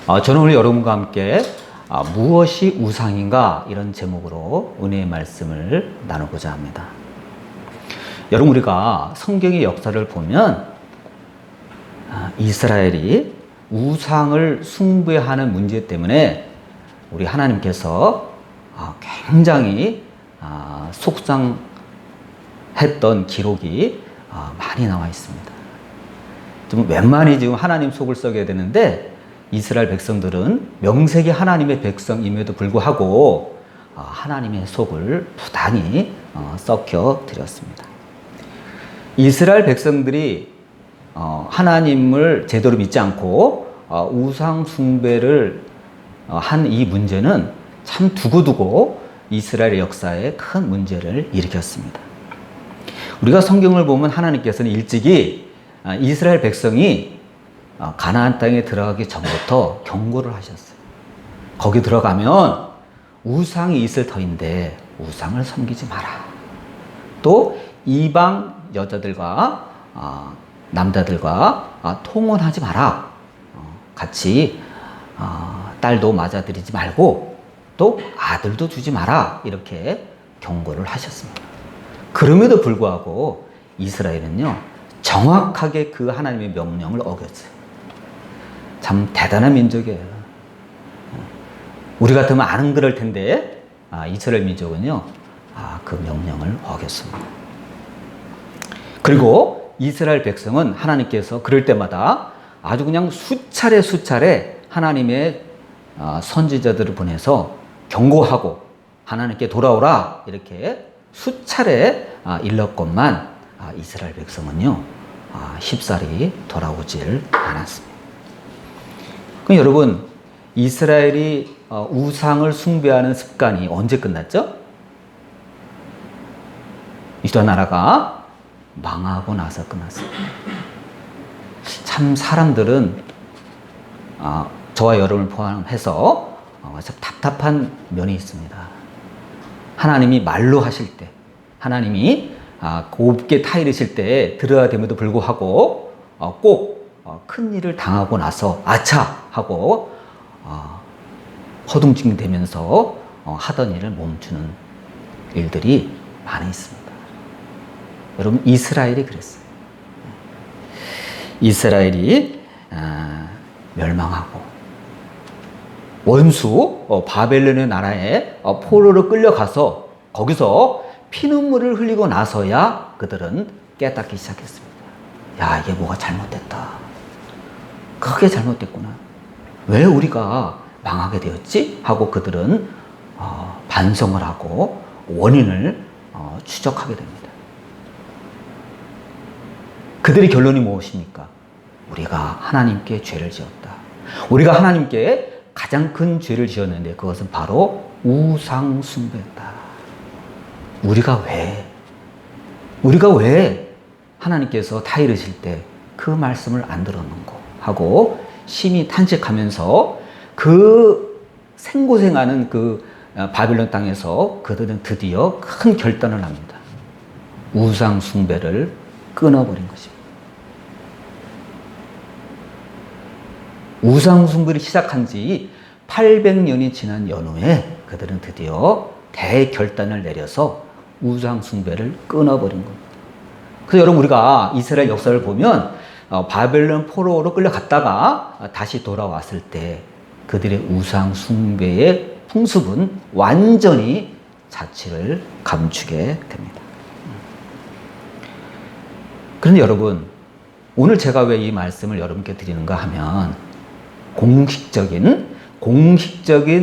저는 오늘 여러분과 함께 무엇이 우상인가 이런 제목으로 은혜의 말씀을 나누고자 합니다. 여러분, 우리가 성경의 역사를 보면 이스라엘이 우상을 숭배하는 문제 때문에 우리 하나님께서 굉장히 속상했던 기록이 많이 나와 있습니다. 좀 웬만히 지금 하나님 속을 썩여야 되는데 이스라엘 백성들은 명색이 하나님의 백성임에도 불구하고 하나님의 속을 부단히 썩혀 드렸습니다. 이스라엘 백성들이 하나님을 제대로 믿지 않고 우상 숭배를 한 이 문제는 참 두고두고 이스라엘의 역사에 큰 문제를 일으켰습니다. 우리가 성경을 보면 하나님께서는 일찍이 이스라엘 백성이 가나안 땅에 들어가기 전부터 경고를 하셨어요. 거기 들어가면 우상이 있을 터인데 우상을 섬기지 마라. 또 이방 여자들과 남자들과 통혼하지 마라. 같이 딸도 맞아들이지 말고 또 아들도 주지 마라. 이렇게 경고를 하셨습니다. 그럼에도 불구하고 이스라엘은요, 정확하게 그 하나님의 명령을 어겼어요. 참 대단한 민족이에요. 우리 같으면 안 그럴 텐데 이스라엘 민족은요, 그 명령을 어겼습니다. 그리고 이스라엘 백성은 하나님께서 그럴 때마다 아주 그냥 수차례 하나님의 선지자들을 보내서 경고하고 하나님께 돌아오라 이렇게 수차례 일렀건만 이스라엘 백성은요, 쉽사리 돌아오질 않았습니다. 그럼 여러분, 이스라엘이 우상을 숭배하는 습관이 언제 끝났죠? 유다 나라가 망하고 나서 끝났습니다. 참 사람들은 저와 여러분을 포함해서 참 답답한 면이 있습니다. 하나님이 말로 하실 때, 하나님이 곱게 타이르실 때 들어야 됨에도 불구하고 꼭 큰 일을 당하고 나서 아차 하고 허둥지둥대면서 하던 일을 멈추는 일들이 많이 있습니다. 여러분, 이스라엘이 그랬어요. 이스라엘이 멸망하고 원수 바벨론의 나라에 포로로 끌려가서 거기서 피눈물을 흘리고 나서야 그들은 깨닫기 시작했습니다. 야, 이게 뭐가 잘못됐다. 크게 잘못됐구나. 왜 우리가 망하게 되었지? 하고 그들은 반성을 하고 원인을 추적하게 됩니다. 그들의 결론이 무엇입니까? 우리가 하나님께 죄를 지었다. 우리가 하나님께 가장 큰 죄를 지었는데 그것은 바로 우상 숭배였다. 우리가 왜 하나님께서 타이르실 때 그 말씀을 안 들었는고 하고 심히 탄식하면서 그 생고생하는 그 바빌론 땅에서 그들은 드디어 큰 결단을 합니다. 우상 숭배를 끊어버린 것입니다. 우상 숭배를 시작한 지 800년이 지난 연후에 그들은 드디어 대결단을 내려서 우상 숭배를 끊어버린 겁니다. 그래서 여러분, 우리가 이스라엘 역사를 보면 바벨론 포로로 끌려갔다가 다시 돌아왔을 때 그들의 우상 숭배의 풍습은 완전히 자취를 감추게 됩니다. 그런데 여러분, 오늘 제가 왜 이 말씀을 여러분께 드리는가 하면 공식적인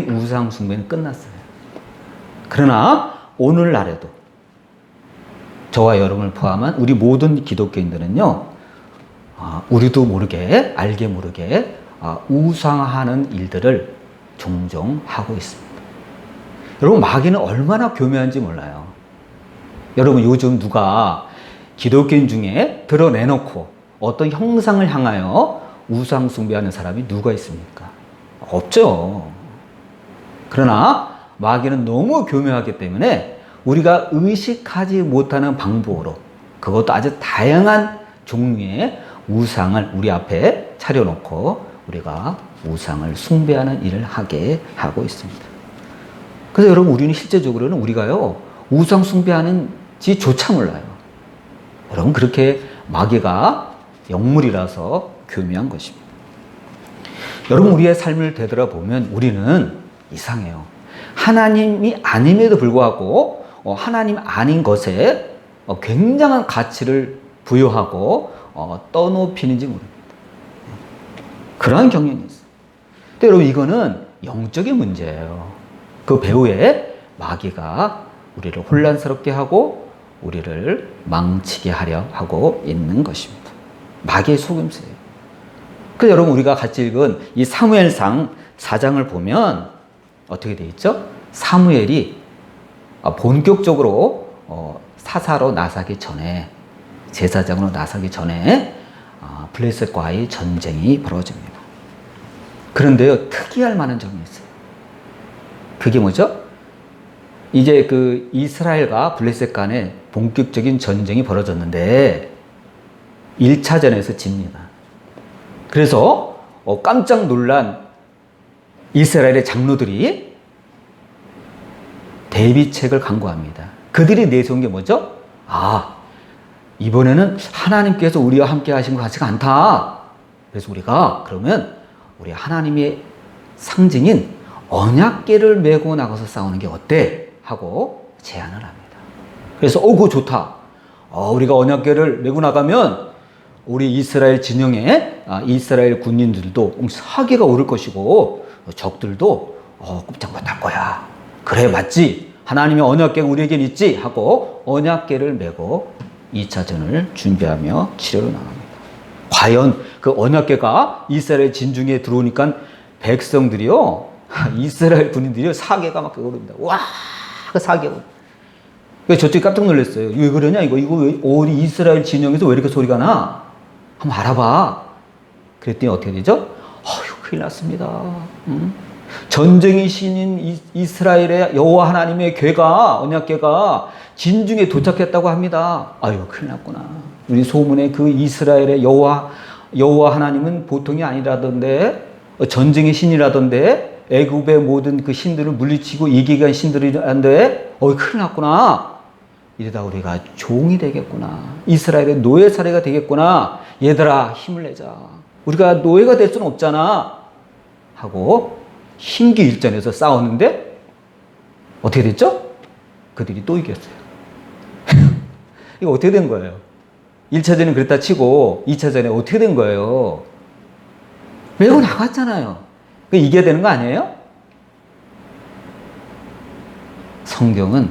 우상 숭배는 끝났어요. 그러나 오늘날에도 저와 여러분을 포함한 우리 모든 기독교인들은요, 우리도 모르게 알게 모르게 우상하는 일들을 종종 하고 있습니다. 여러분, 마귀는 얼마나 교묘한지 몰라요. 여러분, 요즘 누가 기독교인 중에 드러내놓고 어떤 형상을 향하여 우상 숭배하는 사람이 누가 있습니까? 없죠. 그러나 마귀는 너무 교묘하기 때문에 우리가 의식하지 못하는 방법으로, 그것도 아주 다양한 종류의 우상을 우리 앞에 차려놓고 우리가 우상을 숭배하는 일을 하게 하고 있습니다. 그래서 여러분, 우리는 실제적으로는 우리가요, 우상 숭배하는지조차 몰라요. 여러분, 그렇게 마귀가 영물이라서 교묘한 것입니다. 여러분, 우리의 삶을 되돌아보면 우리는 이상해요. 하나님이 아님에도 불구하고 하나님 아닌 것에 굉장한 가치를 부여하고 떠높이는지 모릅니다. 그러한 경향이 있어요. 근데 여러분, 이거는 영적인 문제예요. 그 배후에 마귀가 우리를 혼란스럽게 하고 우리를 망치게 하려 하고 있는 것입니다. 마귀의 속임수예요. 그래서 여러분, 우리가 같이 읽은 이 사무엘상 4장을 보면 어떻게 되어 있죠? 사무엘이 본격적으로 사사로 나서기 전에, 제사장으로 나서기 전에 블레셋과의 전쟁이 벌어집니다. 그런데요, 특이할 만한 점이 있어요. 그게 뭐죠? 이제 그 이스라엘과 블레셋 간에 본격적인 전쟁이 벌어졌는데 1차전에서 집니다. 그래서 깜짝 놀란 이스라엘의 장로들이 대비책을 강구합니다. 그들이 내세운 게 뭐죠? 이번에는 하나님께서 우리와 함께 하신 것 같지가 않다. 그래서 우리가 그러면 우리 하나님의 상징인 언약궤를 메고 나가서 싸우는 게 어때? 하고 제안을 합니다. 그래서 그거 좋다. 우리가 언약궤를 메고 나가면 우리 이스라엘 진영에 이스라엘 군인들도 사기가 오를 것이고 적들도 꼼짝 못할 거야. 그래, 맞지? 하나님의 언약궤가 우리에겐 있지? 하고 언약궤를 메고 2차전을 준비하며 치료로 나갑니다. 과연 그 언약궤가 이스라엘 진중에 들어오니까 백성들이요, 이스라엘 군인들이요, 사기가 막 오릅니다. 와, 그 사기가. 저쪽이 깜짝 놀랐어요. 왜 그러냐? 이거 왜 어디 이스라엘 진영에서 왜 이렇게 소리가 나? 한번 알아봐. 그랬더니 어떻게 되죠? 큰일 났습니다. 전쟁의 신인 이스라엘의 여호와 하나님의 궤가, 언약궤가 진중에 도착했다고 합니다. 큰일 났구나. 우리 소문에 그 이스라엘의 여호와 하나님은 보통이 아니라던데, 전쟁의 신이라던데, 애굽의 모든 그 신들을 물리치고 이기게 한 신들이란데, 큰일 났구나. 이러다 우리가 종이 되겠구나. 이스라엘의 노예 사례가 되겠구나. 얘들아, 힘을 내자. 우리가 노예가 될 수는 없잖아. 하고 신기일전에서 싸웠는데 어떻게 됐죠? 그들이 또 이겼어요. 이거 어떻게 된 거예요? 1차전은 그랬다 치고 2차전에 어떻게 된 거예요? 메고 나갔잖아요. 이겨야 되는 거 아니에요? 성경은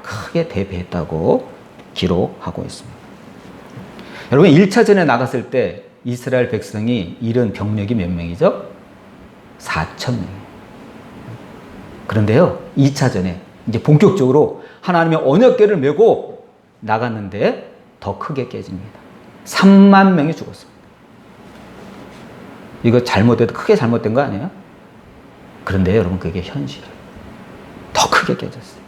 크게 대패했다고 기록하고 있습니다. 여러분, 1차전에 나갔을 때 이스라엘 백성이 잃은 병력이 몇 명이죠? 4,000명. 그런데요, 2차전에 이제 본격적으로 하나님의 언약궤를 메고 나갔는데 더 크게 깨집니다. 3만 명이 죽었습니다. 이거 잘못해도 크게 잘못된 거 아니에요? 그런데 여러분, 그게 현실이에요. 더 크게 깨졌어요.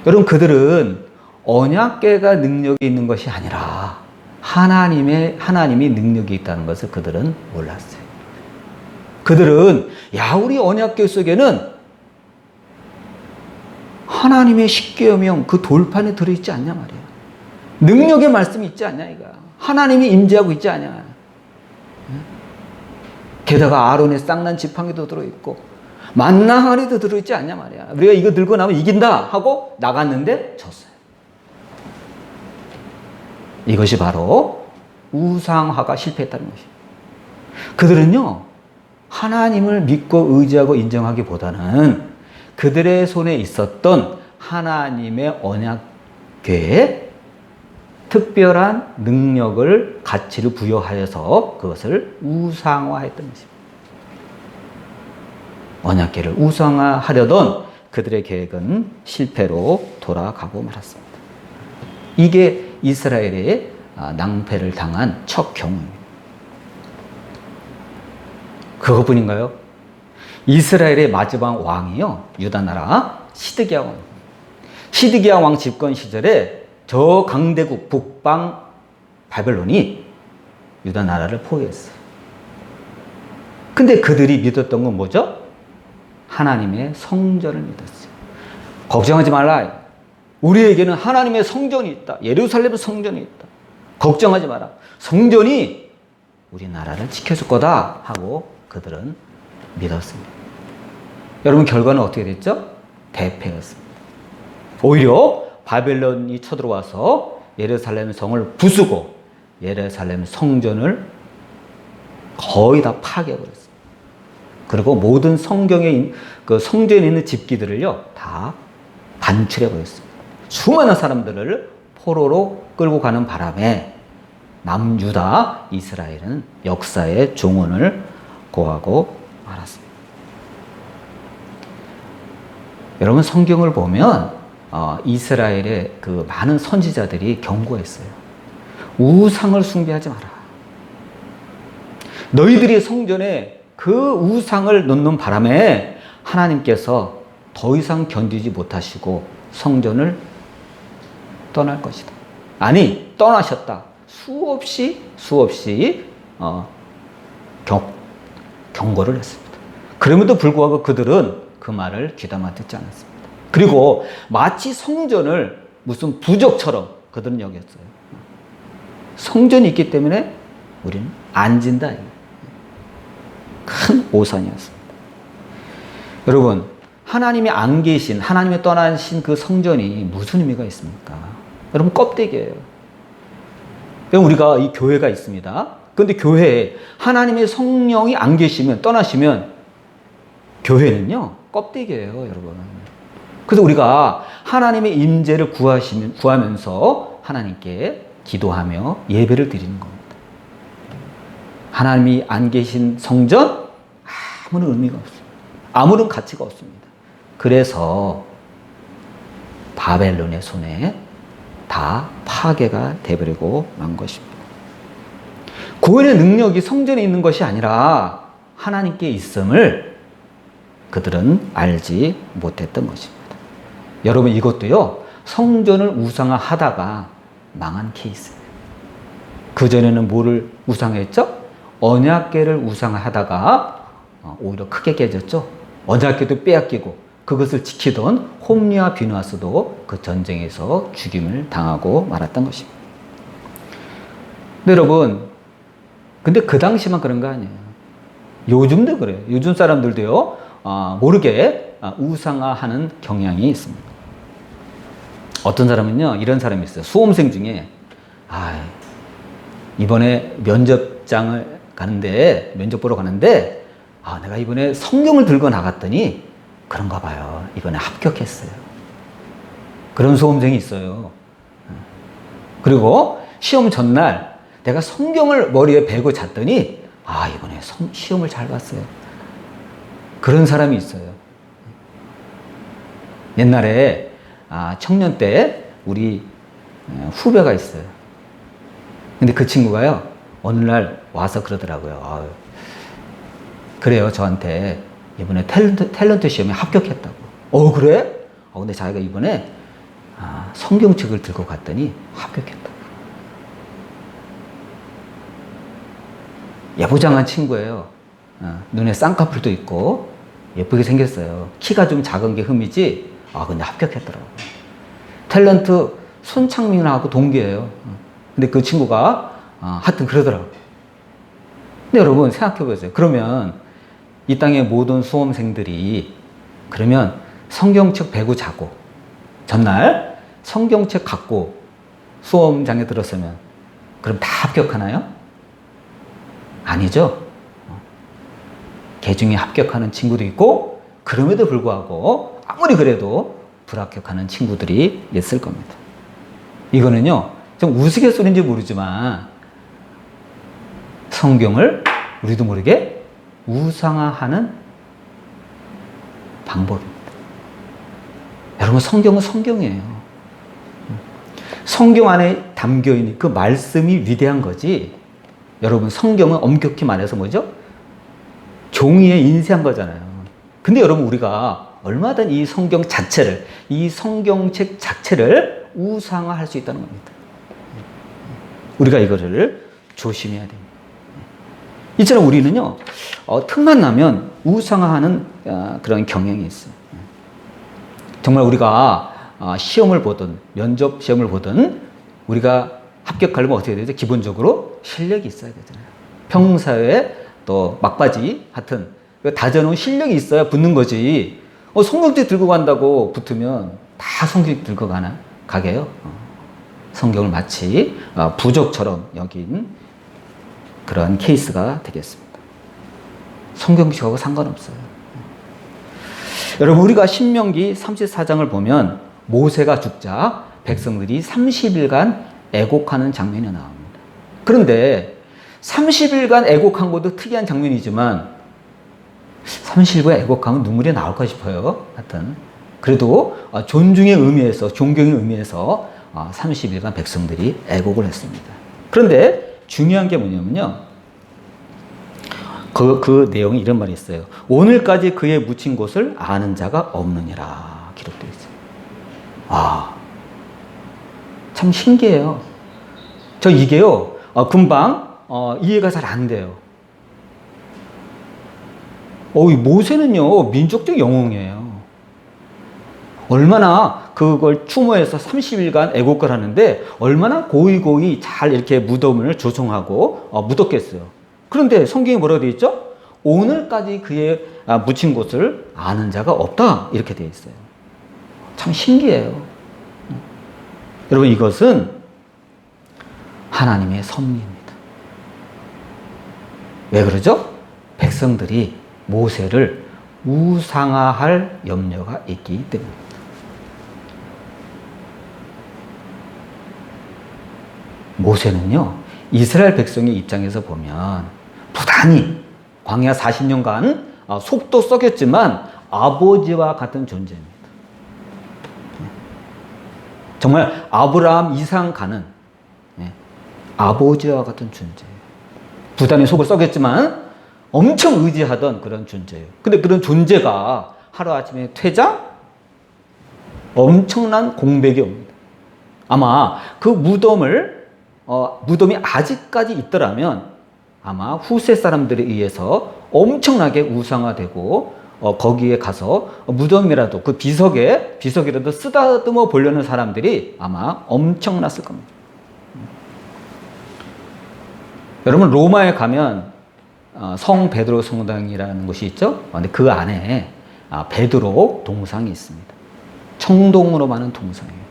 여러분, 그들은 언약궤가 능력이 있는 것이 아니라 하나님이 능력이 있다는 것을 그들은 몰랐어요. 그들은 우리 언약궤 속에는 하나님의 십계명 그 돌판에 들어있지 않냐 말이야. 능력의 말씀이 있지 않냐 이거야. 하나님이 임재하고 있지 않냐. 게다가 아론의 쌍난 지팡이도 들어있고 만나 항아리도 들어있지 않냐 말이야. 우리가 이거 들고 나면 이긴다 하고 나갔는데 졌어요. 이것이 바로 우상화가 실패했다는 것이에요. 그들은요, 하나님을 믿고 의지하고 인정하기보다는 그들의 손에 있었던 하나님의 언약궤에 특별한 능력을, 가치를 부여하여서 그것을 우상화했던 것입니다. 언약궤를 우상화하려던 그들의 계획은 실패로 돌아가고 말았습니다. 이게 이스라엘의 낭패를 당한 첫 경우입니다. 그것뿐인가요? 이스라엘의 마지막 왕이요, 유다 나라 시드기야 왕. 시드기야 왕 집권 시절에 저 강대국 북방 바벨론이 유다 나라를 포위했어요. 근데 그들이 믿었던 건 뭐죠? 하나님의 성전을 믿었어요. 걱정하지 말라. 우리에게는 하나님의 성전이 있다. 예루살렘 성전이 있다. 걱정하지 마라. 성전이 우리나라를 지켜줄 거다 하고 그들은 믿었습니다. 여러분, 결과는 어떻게 됐죠? 대패였습니다. 오히려 바벨론이 쳐들어와서 예루살렘 성을 부수고 예루살렘 성전을 거의 다 파괴해버렸습니다. 그리고 모든 그 성전에 있는 집기들을요, 다 반출해버렸습니다. 수많은 사람들을 포로로 끌고 가는 바람에 남유다 이스라엘은 역사의 종언을 고하고 말았습니다. 여러분, 성경을 보면 이스라엘의 그 많은 선지자들이 경고했어요. 우상을 숭배하지 마라. 너희들이 성전에 그 우상을 놓는 바람에 하나님께서 더 이상 견디지 못하시고 성전을 떠날 것이다. 아니, 떠나셨다. 수없이 경고를 했습니다. 그럼에도 불구하고 그들은 그 말을 귀담아 듣지 않았습니다. 그리고 마치 성전을 무슨 부적처럼 그들은 여겼어요. 성전이 있기 때문에 우리는 안 진다. 큰 오산이었습니다. 여러분, 하나님이 안 계신, 하나님이 떠나신 그 성전이 무슨 의미가 있습니까? 여러분, 껍데기예요. 우리가 이 교회가 있습니다. 그런데 교회에 하나님의 성령이 안 계시면, 떠나시면 교회는요, 껍데기예요, 여러분. 그래서 우리가 하나님의 임재를 구하면서 하나님께 기도하며 예배를 드리는 겁니다. 하나님이 안 계신 성전? 아무런 의미가 없습니다. 아무런 가치가 없습니다. 그래서 바벨론의 손에 다 파괴가 되버리고 만 것입니다. 구원의 능력이 성전에 있는 것이 아니라 하나님께 있음을 그들은 알지 못했던 것입니다. 여러분, 이것도요, 성전을 우상화하다가 망한 케이스예요. 그전에는 뭐를 우상화했죠? 언약궤를 우상화하다가 오히려 크게 깨졌죠. 언약궤도 빼앗기고 그것을 지키던 홈리와 비누아스도 그 전쟁에서 죽임을 당하고 말았던 것입니다. 근데 여러분, 근데 그 당시만 그런 거 아니에요. 요즘도 그래요. 요즘 사람들도요, 모르게 우상화하는 경향이 있습니다. 어떤 사람은요, 이런 사람이 있어요. 수험생 중에, 이번에 면접 보러 가는데, 내가 이번에 성경을 들고 나갔더니 그런가 봐요. 이번에 합격했어요. 그런 수험생이 있어요. 그리고 시험 전날 내가 성경을 머리에 베고 잤더니 이번에 시험을 잘 봤어요. 그런 사람이 있어요. 옛날에 청년 때 우리 후배가 있어요. 근데 그 친구가요, 어느 날 와서 그러더라고요. 그래요, 저한테 이번에 탤런트 시험에 합격했다고. 그래? 근데 자기가 이번에 성경책을 들고 갔더니 합격했다고. 예쁘장한 친구예요. 눈에 쌍꺼풀도 있고 예쁘게 생겼어요. 키가 좀 작은 게 흠이지, 근데 합격했더라고. 탤런트 손창민하고 동기예요. 근데 그 친구가 하여튼 그러더라고. 근데 여러분, 생각해 보세요. 그러면 이 땅의 모든 수험생들이 그러면 성경책 베고 자고 전날 성경책 갖고 수험장에 들었으면 그럼 다 합격하나요? 아니죠. 개 중에 합격하는 친구도 있고, 그럼에도 불구하고 아무리 그래도 불합격하는 친구들이 있을 겁니다. 이거는요, 좀 우스갯소리인지 모르지만 성경을 우리도 모르게 우상화하는 방법입니다. 여러분, 성경은 성경이에요. 성경 안에 담겨있는 그 말씀이 위대한 거지. 여러분, 성경은 엄격히 말해서 뭐죠? 종이에 인쇄한 거잖아요. 근데 여러분, 우리가 얼마든 이 성경 자체를, 이 성경책 자체를 우상화할 수 있다는 겁니다. 우리가 이거를 조심해야 됩니다. 이처럼 우리는요, 틈만 나면 우상화하는 그런 경향이 있어요. 정말 우리가 시험을 보든 면접 시험을 보든 우리가 합격하려면 어떻게 되죠? 기본적으로 실력이 있어야 되잖아요. 평사회 또 막바지 하여튼 다져놓은 실력이 있어야 붙는 거지. 성경책 들고 간다고 붙으면 다 성경 들고 가게요. 성경을 마치 부적처럼 여긴 그런 케이스가 되겠습니다. 성경책하고 상관없어요. 여러분, 우리가 신명기 34장을 보면 모세가 죽자 백성들이 30일간 애곡하는 장면이 나옵니다. 그런데 30일간 애곡한 것도 특이한 장면이지만 30일간 애곡하면 눈물이 나올까 싶어요. 하여튼 그래도 존중의 의미에서, 존경의 의미에서 30일간 백성들이 애곡을 했습니다. 그런데 중요한 게 뭐냐면요, 그 내용이 이런 말이 있어요. 오늘까지 그의 묻힌 곳을 아는 자가 없느니라 기록되어 있어요. 참 신기해요. 저 이게요, 금방 이해가 잘 안 돼요. 모세는요, 민족적 영웅이에요. 얼마나 그걸 추모해서 30일간 애곡을 하는데 얼마나 고이고이 잘 이렇게 무덤을 조성하고 묻었겠어요. 그런데 성경에 뭐라고 되어 있죠? 오늘까지 그의 묻힌 곳을 아는 자가 없다 이렇게 되어 있어요. 참 신기해요. 여러분, 이것은 하나님의 섭리입니다. 왜 그러죠? 백성들이 모세를 우상화할 염려가 있기 때문입니다. 모세는요, 이스라엘 백성의 입장에서 보면 부단히 광야 40년간 속도 썩였지만 아버지와 같은 존재입니다. 정말 아브라함 이상 가는 아버지와 같은 존재예요. 부단히 속을 썩였지만 엄청 의지하던 그런 존재예요. 근데 그런 존재가 하루아침에 퇴장? 엄청난 공백이 옵니다. 아마 그 무덤이 아직까지 있더라면 아마 후세 사람들에 의해서 엄청나게 우상화되고 거기에 가서 무덤이라도 그 비석이라도 쓰다듬어 보려는 사람들이 아마 엄청났을 겁니다. 여러분, 로마에 가면 성 베드로 성당이라는 곳이 있죠. 근데 그 안에 베드로 동상이 있습니다. 청동으로 많은 동상이에요.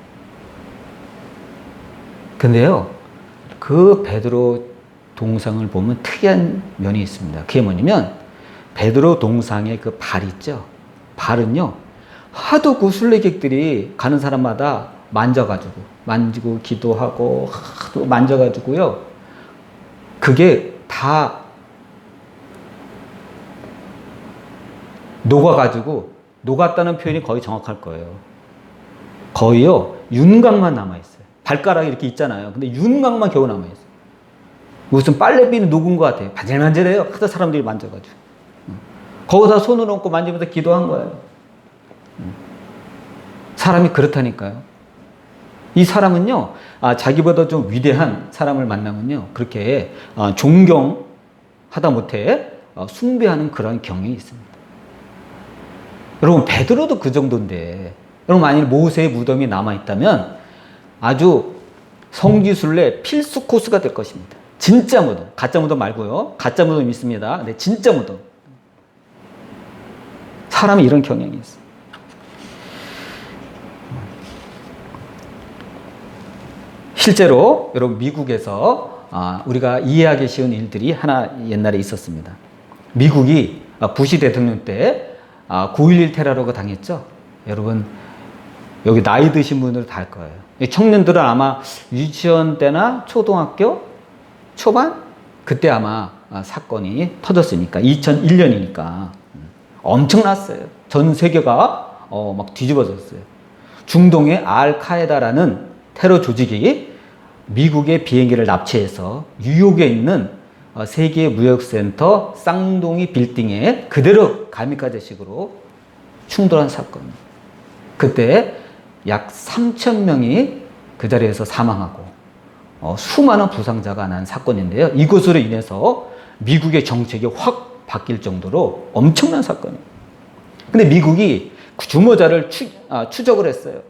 근데요, 그 베드로 동상을 보면 특이한 면이 있습니다. 그게 뭐냐면 베드로 동상의 그 발 있죠. 발은요, 하도 그 순례객들이 가는 사람마다 만지고 기도하고 하도 만져가지고요, 그게 다 녹았다는 표현이 거의 정확할 거예요. 거의요, 윤곽만 남아있어요. 발가락이 이렇게 있잖아요. 근데 윤곽만 겨우 남아있어요. 무슨 빨래비누 녹은 것 같아요. 반질반질해요. 하도 사람들이 만져가지고. 거기다 손을 얹고 만지면서 기도한 거예요. 사람이 그렇다니까요. 이 사람은요, 자기보다 좀 위대한 사람을 만나면요, 그렇게 존경하다 못해 숭배하는 그런 경향이 있습니다. 여러분, 베드로도 그 정도인데, 여러분, 만일 모세의 무덤이 남아있다면 아주 성지순례 필수 코스가 될 것입니다. 진짜 무덤, 가짜 무덤 말고요. 가짜 무덤 있습니다. 근데 진짜 무덤. 사람이 이런 경향이 있어요. 실제로 여러분, 미국에서 우리가 이해하기 쉬운 일들이 하나 옛날에 있었습니다. 미국이 부시 대통령 때 9.11 테러가 당했죠. 여러분, 여기 나이 드신 분들은 다 알 거예요. 청년들은 아마 유치원 때나 초등학교 초반? 그때 아마 사건이 터졌으니까 2001년이니까 엄청났어요. 전 세계가 막 뒤집어졌어요. 중동의 알카에다라는 테러 조직이 미국의 비행기를 납치해서 뉴욕에 있는 세계 무역센터 쌍둥이 빌딩에 그대로 가미카제식으로 충돌한 사건입니다. 그때 약 3,000명이 그 자리에서 사망하고 수많은 부상자가 난 사건인데요. 이것으로 인해서 미국의 정책이 확 바뀔 정도로 엄청난 사건이에요. 근데 미국이 주모자를 추적을 했어요.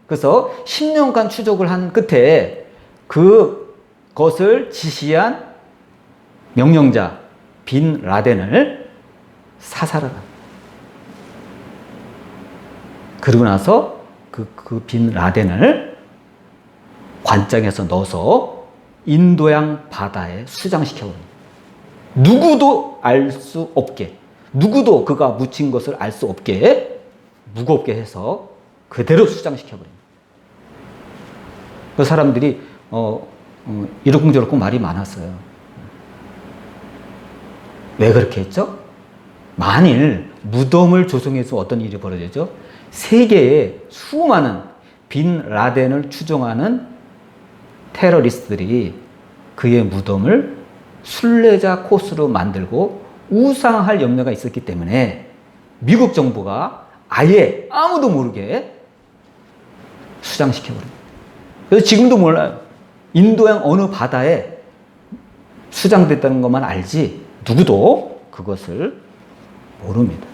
그래서 10년간 추적을 한 끝에 그것을 지시한 명령자 빈 라덴을 사살을 합니다. 그러고 나서 그 빈 라덴을 관장에서 넣어서 인도양 바다에 수장시켜버립니다. 누구도 알 수 없게, 누구도 그가 묻힌 것을 알 수 없게 무겁게 해서 그대로 수장시켜버립니다. 그 사람들이 이러쿵저러쿵 말이 많았어요. 왜 그렇게 했죠? 만일 무덤을 조성해서 어떤 일이 벌어지죠? 세계에 수많은 빈 라덴을 추종하는 테러리스트들이 그의 무덤을 순례자 코스로 만들고 우상할 염려가 있었기 때문에 미국 정부가 아예 아무도 모르게 수장시켜버립니다. 그래서 지금도 몰라요. 인도양 어느 바다에 수장됐다는 것만 알지 누구도 그것을 모릅니다.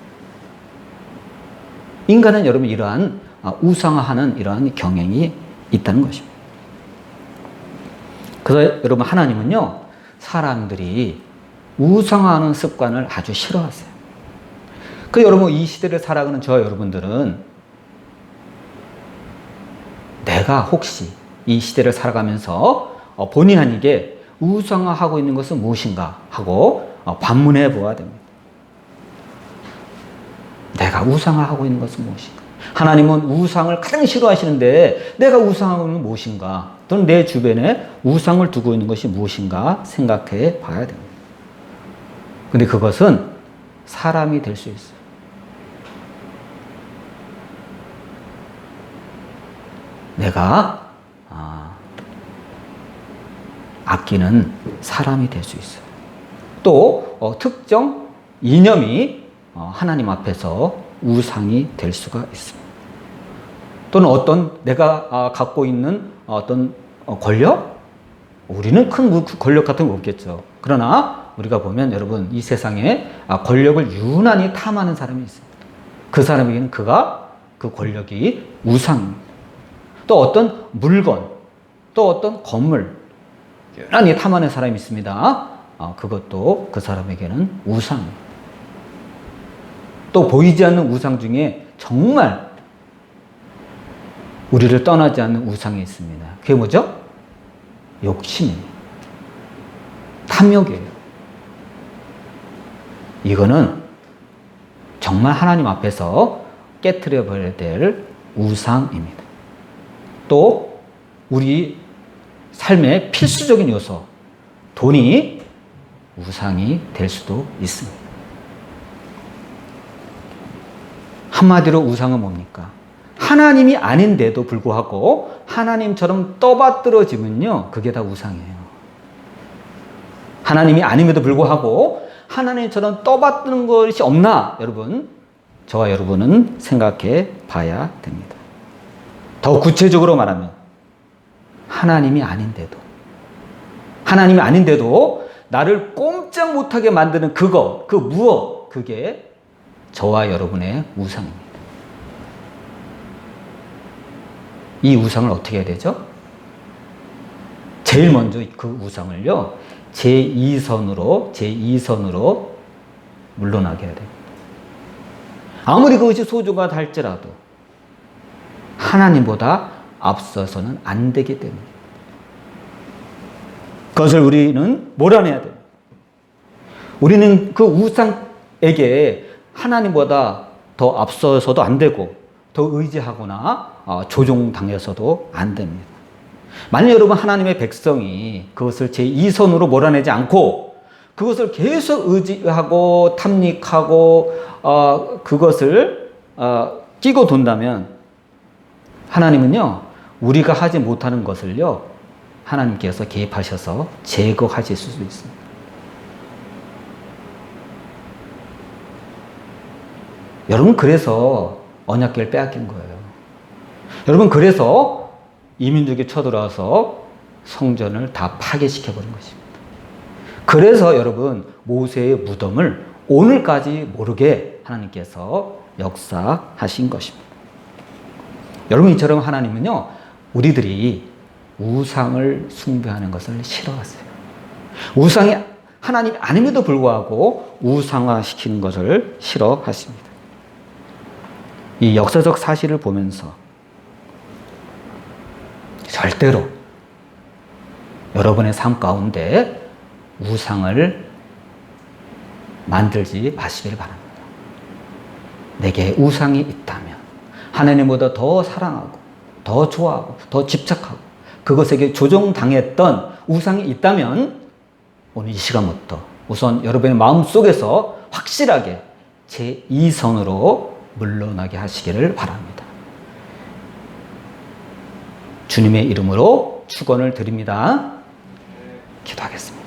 인간은 여러분 이러한 우상화하는 이러한 경향이 있다는 것입니다. 그래서 여러분 하나님은요 사람들이 우상화하는 습관을 아주 싫어하세요. 그 여러분 이 시대를 살아가는 저와 여러분들은 내가 혹시 이 시대를 살아가면서 본의 아니게 우상화하고 있는 것은 무엇인가 하고 반문해 보아야 됩니다. 내가 우상화하고 있는 것은 무엇인가? 하나님은 우상을 가장 싫어하시는데 내가 우상하고 있는 것은 무엇인가? 또는 내 주변에 우상을 두고 있는 것이 무엇인가 생각해 봐야 됩니다. 근데 그것은 사람이 될 수 있어요. 내가 아끼는 사람이 될 수 있어요. 또 특정 이념이 하나님 앞에서 우상이 될 수가 있습니다. 또는 어떤 내가 갖고 있는 어떤 권력? 우리는 큰 권력 같은 거 없겠죠. 그러나 우리가 보면 여러분 이 세상에 권력을 유난히 탐하는 사람이 있습니다. 그 사람에게는 그 권력이 우상입니다. 또 어떤 물건, 또 어떤 건물 유난히 탐하는 사람이 있습니다. 그것도 그 사람에게는 우상입니다. 또 보이지 않는 우상 중에 정말 우리를 떠나지 않는 우상이 있습니다. 그게 뭐죠? 욕심입니다. 탐욕이에요. 이거는 정말 하나님 앞에서 깨트려 버려야 될 우상입니다. 또 우리 삶의 필수적인 요소, 돈이 우상이 될 수도 있습니다. 한마디로 우상은 뭡니까? 하나님이 아닌데도 불구하고 하나님처럼 떠받들어지면요, 그게 다 우상이에요. 하나님이 아님에도 불구하고 하나님처럼 떠받드는 것이 없나? 여러분, 저와 여러분은 생각해 봐야 됩니다. 더 구체적으로 말하면 하나님이 아닌데도 나를 꼼짝 못하게 만드는 그게 저와 여러분의 우상입니다. 이 우상을 어떻게 해야 되죠? 제일 먼저 그 우상을요, 제2선으로 물러나게 해야 됩니다. 아무리 그것이 소중하다 할지라도 하나님보다 앞서서는 안 되기 때문에 그것을 우리는 몰아내야 돼요. 우리는 그 우상에게 하나님보다 더 앞서서도 안 되고 더 의지하거나 조종당해서도 안 됩니다. 만약 여러분 하나님의 백성이 그것을 제2선으로 몰아내지 않고 그것을 계속 의지하고 탐닉하고 그것을 끼고 돈다면 하나님은요 우리가 하지 못하는 것을요 하나님께서 개입하셔서 제거하실 수도 있습니다. 여러분 그래서 언약궤를 빼앗긴 거예요. 여러분 그래서 이민족이 쳐들어와서 성전을 다 파괴시켜버린 것입니다. 그래서 여러분 모세의 무덤을 오늘까지 모르게 하나님께서 역사하신 것입니다. 여러분 이처럼 하나님은요 우리들이 우상을 숭배하는 것을 싫어하세요. 우상이 하나님이 아님에도 불구하고 우상화시키는 것을 싫어하십니다. 이 역사적 사실을 보면서 절대로 여러분의 삶 가운데 우상을 만들지 마시길 바랍니다. 내게 우상이 있다면 하나님보다 더 사랑하고 더 좋아하고 더 집착하고 그것에게 조종당했던 우상이 있다면 오늘 이 시간부터 우선 여러분의 마음속에서 확실하게 제2선으로 물러나게 하시기를 바랍니다. 주님의 이름으로 축원을 드립니다. 기도하겠습니다.